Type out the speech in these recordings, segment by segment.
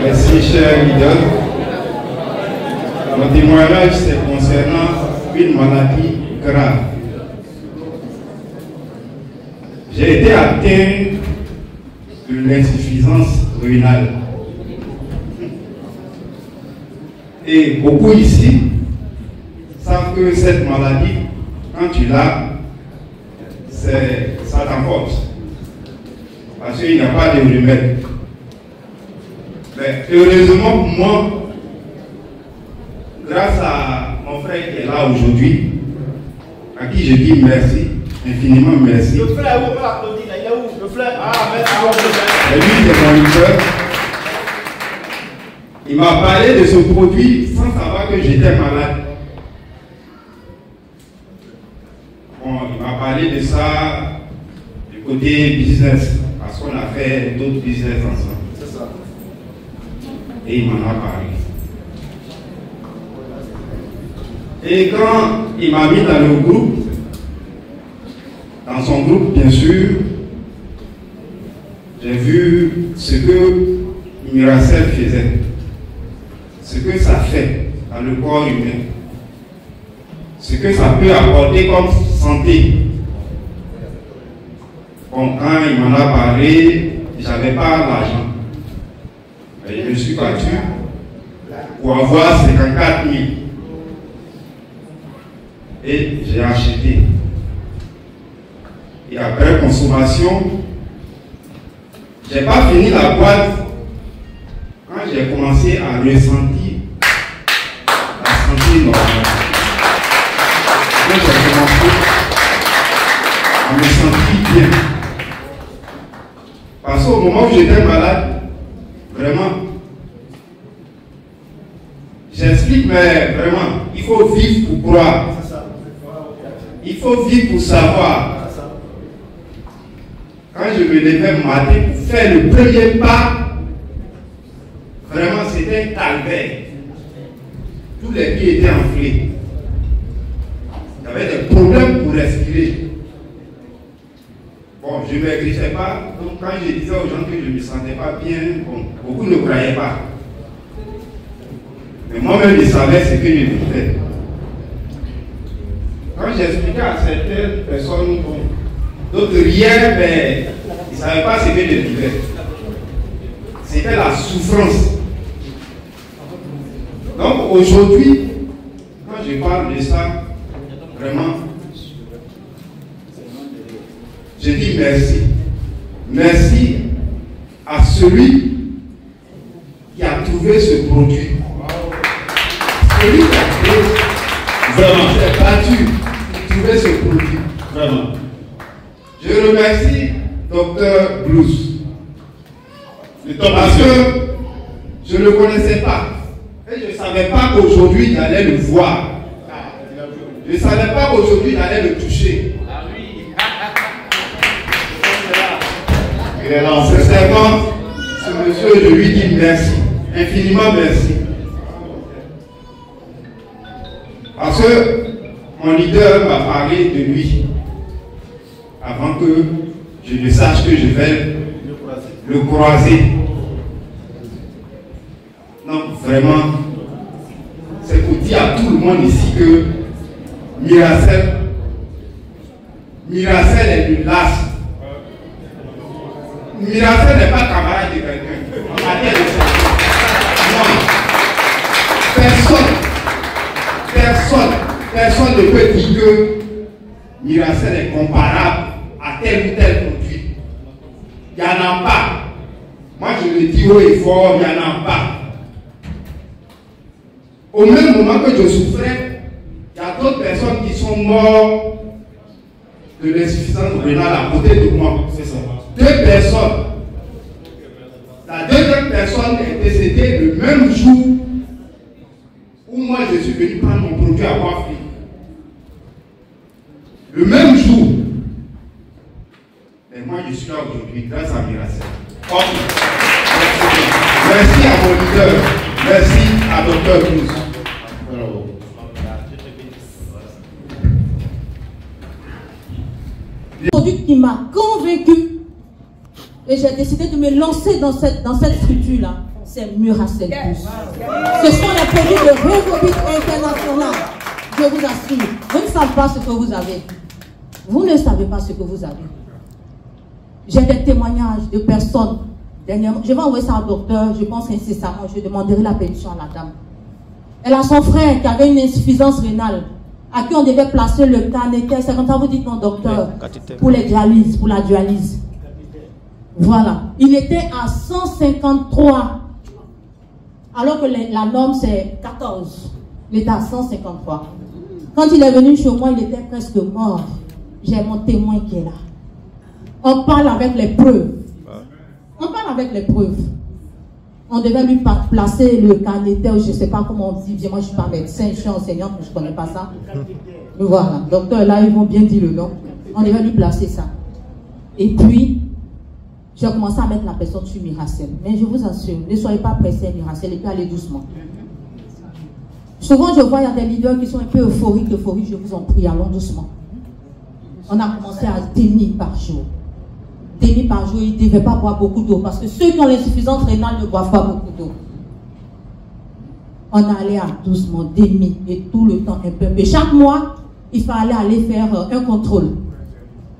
Merci, cher leader. Mon témoignage, c'est concernant une maladie grave. J'ai été atteint de l'insuffisance rénale. Et beaucoup ici savent que cette maladie, quand tu l'as, ça t'emporte. Parce qu'il n'y a pas de remède. Mais heureusement pour moi, grâce à mon frère qui est là aujourd'hui, à qui je dis merci, infiniment merci. Le frère, où on va applaudir là? Il est où? Le frère? Ah, merci. Et lui, c'est mon leader. Il m'a parlé de ce produit sans savoir que j'étais malade. Bon, il m'a parlé de ça du côté business, parce qu'on a fait d'autres business ensemble. C'est ça. Et il m'en a parlé. Et quand il m'a mis dans le groupe, dans son groupe bien sûr, j'ai vu ce que Miracel faisait, ce que ça fait dans le corps humain, ce que ça peut apporter comme santé. Bon, quand il m'en a parlé, j'avais pas l'argent. Je me suis battu pour avoir 54 000. Et j'ai acheté. Et après consommation, j'ai pas fini la boîte quand j'ai commencé à ressentir la santé normale. Quand j'ai commencé à me sentir bien. Parce qu'au moment où j'étais malade, vraiment, j'explique, mais vraiment, il faut vivre pour croire. Il faut vivre pour savoir. Quand je me levais le matin pour faire le premier pas, vraiment c'était un calvaire. Tous les pieds étaient enflés. J'avais des problèmes pour respirer. Bon, je ne m'écrivais pas. Donc quand je disais aux gens que je ne me sentais pas bien, bon, beaucoup ne croyaient pas. Mais moi-même, je savais ce que je vivais. Quand j'expliquais à certaines personnes, bon, d'autres riaient, mais ils ne savaient pas ce que je vivais. C'était la souffrance. Donc aujourd'hui, quand je parle de ça, vraiment, je dis merci. Merci à celui qui a trouvé ce produit. Celui qui a trouvé, vraiment, s'est battu pour trouver ce produit. Vraiment. Je remercie Dr Blues. Parce que je ne le connaissais pas. Et je ne savais pas qu'aujourd'hui j'allais le voir. Je ne savais pas qu'aujourd'hui j'allais le toucher. Il est là. Sincèrement, ce monsieur, je lui dis merci. Infiniment merci. Parce que mon leader m'a parlé de lui avant que je ne sache que je vais le croiser. Donc vraiment, c'est pour dire à tout le monde ici que Miracel est une lâche. Miracel n'est pas camarade de quelqu'un. Non. Personne ne peut dire que Miracel est comparable à tel ou tel produit. Il n'y en a pas. Moi je le dis haut et fort, il n'y en a pas. Au même moment que je souffrais, il y a d'autres personnes qui sont mortes de l'insuffisance rénale à côté de moi. C'est ça. 2 personnes. La deuxième personne est décédée le même jour où moi je suis venu prendre mon produit à Wafri. Le même jour. Et moi je suis là aujourd'hui grâce à Miracel. Merci à mon leader. Merci à Dr Blues. Le produit qui m'a convaincu Et j'ai décidé de me lancer dans cette structure-là. C'est Muracell Plus. Ce sont les produits de Revobit International. Je vous assure. Vous ne savez pas ce que vous avez. Vous ne savez pas ce que vous avez. J'ai des témoignages de personnes. Dernièrement, je vais envoyer ça au docteur, je pense incessamment, je demanderai la permission à la dame. Elle a son frère qui avait une insuffisance rénale, à qui on devait placer le canéter. C'est comme ça, vous dites non, docteur, pour les dialyses, pour la dialyse. Voilà. Il était à 153, alors que la norme c'est 14. Il était à 153. Quand il est venu chez moi, il était presque mort. J'ai mon témoin qui est là. On parle avec les preuves. On parle avec les preuves. On devait lui placer le canéter, je ne sais pas comment on dit. Moi, je ne suis pas médecin, je suis enseignante, mais je ne connais pas ça. Voilà. Docteur, là, ils vont bien dire le nom. On devait lui placer ça. Et puis, j'ai commencé à mettre la personne sur Muracell. Mais je vous assure, ne soyez pas pressés, Muracell, et puis allez doucement. Souvent, je vois, il y a des leaders qui sont un peu euphoriques, je vous en prie, allons doucement. On a commencé à 10 000 par jour. 10 000 par jour, ils ne devaient pas boire beaucoup d'eau, parce que ceux qui ont l'insuffisance rénale ne boivent pas beaucoup d'eau. On allait à doucement, 10 000, et tout le temps un peu. Mais chaque mois, il fallait aller faire un contrôle.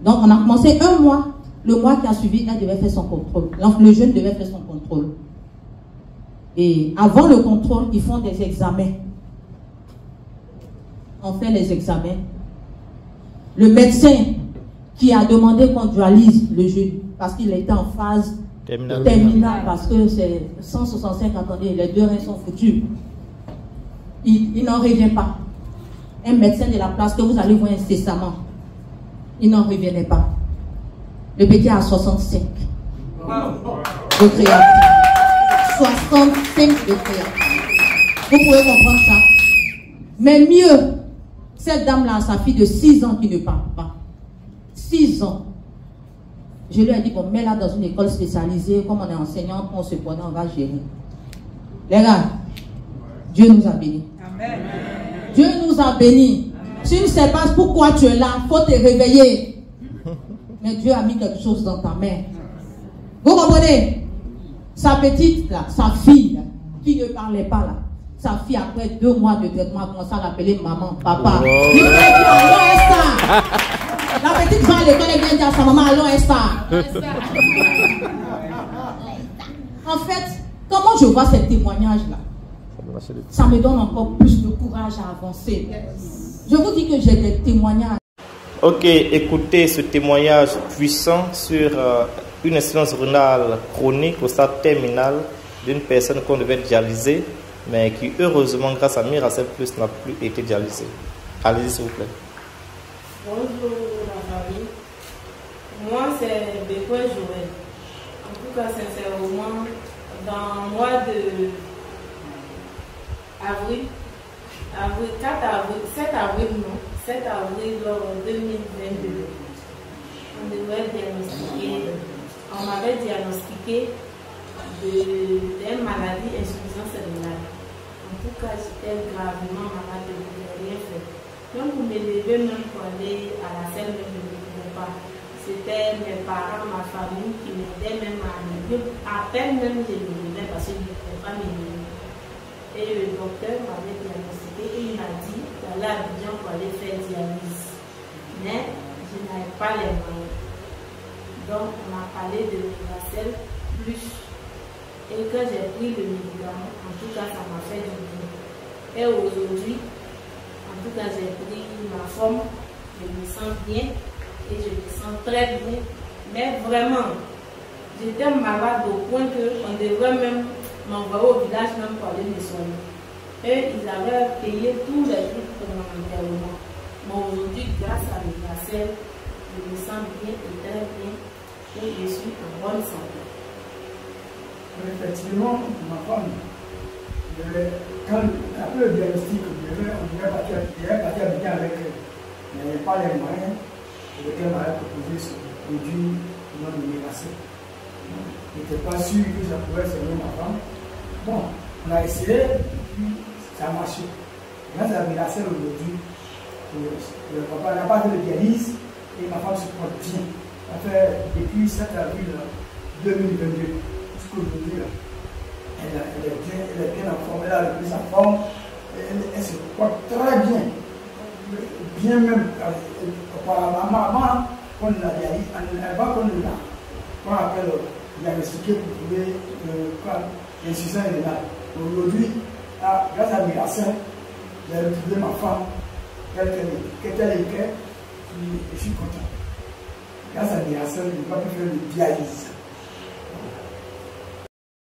Donc, on a commencé un mois. Le mois qui a suivi, elle devait faire son contrôle. Donc, le jeune devait faire son contrôle. Et avant le contrôle, ils font des examens. On fait les examens. Le médecin qui a demandé qu'on dualise le jeune, parce qu'il était en phase terminale, parce que c'est 165, attendez, les 2 reins sont foutus. Il n'en revient pas. Un médecin de la place que vous allez voir incessamment, il n'en revenait pas. Le petit a 65 de créatine. 65 de créatine. Vous pouvez comprendre ça. Mais mieux, cette dame-là a sa fille de 6 ans qui ne parle pas. 6 ans. Je lui ai dit, bon, mets-la dans une école spécialisée, comme on est enseignante, on se connaît, on va gérer. Les gars, Dieu nous a bénis. Amen. Dieu nous a bénis. Tu ne sais pas pourquoi tu es là, il faut te réveiller. Mais Dieu a mis quelque chose dans ta main. Vous comprenez? Sa petite, là, sa fille, là, qui ne parlait pas là, sa fille, après 2 mois de traitement, a commencé à l'appeler maman, papa. Il lui a dit, allons, Esther. La petite va à l'école, elle vient dire à sa maman, allons, Esther. En fait, comment je vois ces témoignages-là, ça me donne encore plus de courage à avancer. Je vous dis que j'ai des témoignages. Ok, écoutez ce témoignage puissant sur une insuffisance rénale chronique au stade terminal d'une personne qu'on devait dialyser, mais qui heureusement, grâce à Muracell Plus, n'a plus été dialysée. Allez-y s'il vous plaît. Bonjour la famille. Moi c'est Bécoin Joël. En tout cas, sincèrement, dans le mois de avril, 7 avril 2022, on devait diagnostiquer, on m'avait diagnostiqué d'une maladie insuffisance rénale. En tout cas, j'étais gravement malade, je ne pouvais rien faire. Même pour me lever, même pour aller à la scène, je ne pouvais pas. C'était mes parents, ma famille qui m'aidaient même à me lever. À peine même je me levais parce que je ne pouvais pas me lever. Et le docteur m'avait diagnostiqué et il m'a dit d'aller à Abidjan pour aller faire dialyse. Mais je n'avais pas les moyens. Donc on m'a parlé de Muracell Plus. Et quand j'ai pris le médicament, en tout cas ça m'a fait du bien. Et aujourd'hui, en tout cas j'ai pris ma forme, je me sens bien et je me sens très bien. Mais vraiment, j'étais malade au point qu'on devrait même m'envoyer au village même pour aller me soigner. Et ils avaient payé tous les trucs pour mon enterrement. Mais aujourd'hui, grâce à Muracell, je me sens bien et très bien et je suis en bonne santé. Effectivement, ma femme, après le diagnostic, on devait partir avec elle. Mais il n'y avait pas les moyens pour lesquels on m'avait proposé ce produit non de Muracell. Je n'étais pas sûr que ça pouvait servir ma femme. Bon, on a essayé, puis ça a marché. Grâce à Muracell aujourd'hui, le papa n'a pas fait de dialyse et ma femme se porte bien. Ça fait depuis 7 avril 2022. Jusqu'aujourd'hui, elle est bien en forme, elle a repris sa forme, elle se porte très bien. Bien même, apparemment, on l'a dit, avant qu'on appelle diagnostiqué pour trouver l'insuffisance rénale. Aujourd'hui, grâce à Miracel, j'ai retrouvé ma femme, telle qu'elle était, et je suis content. Grâce à Miracel, je n'ai pas pu faire de dialyse.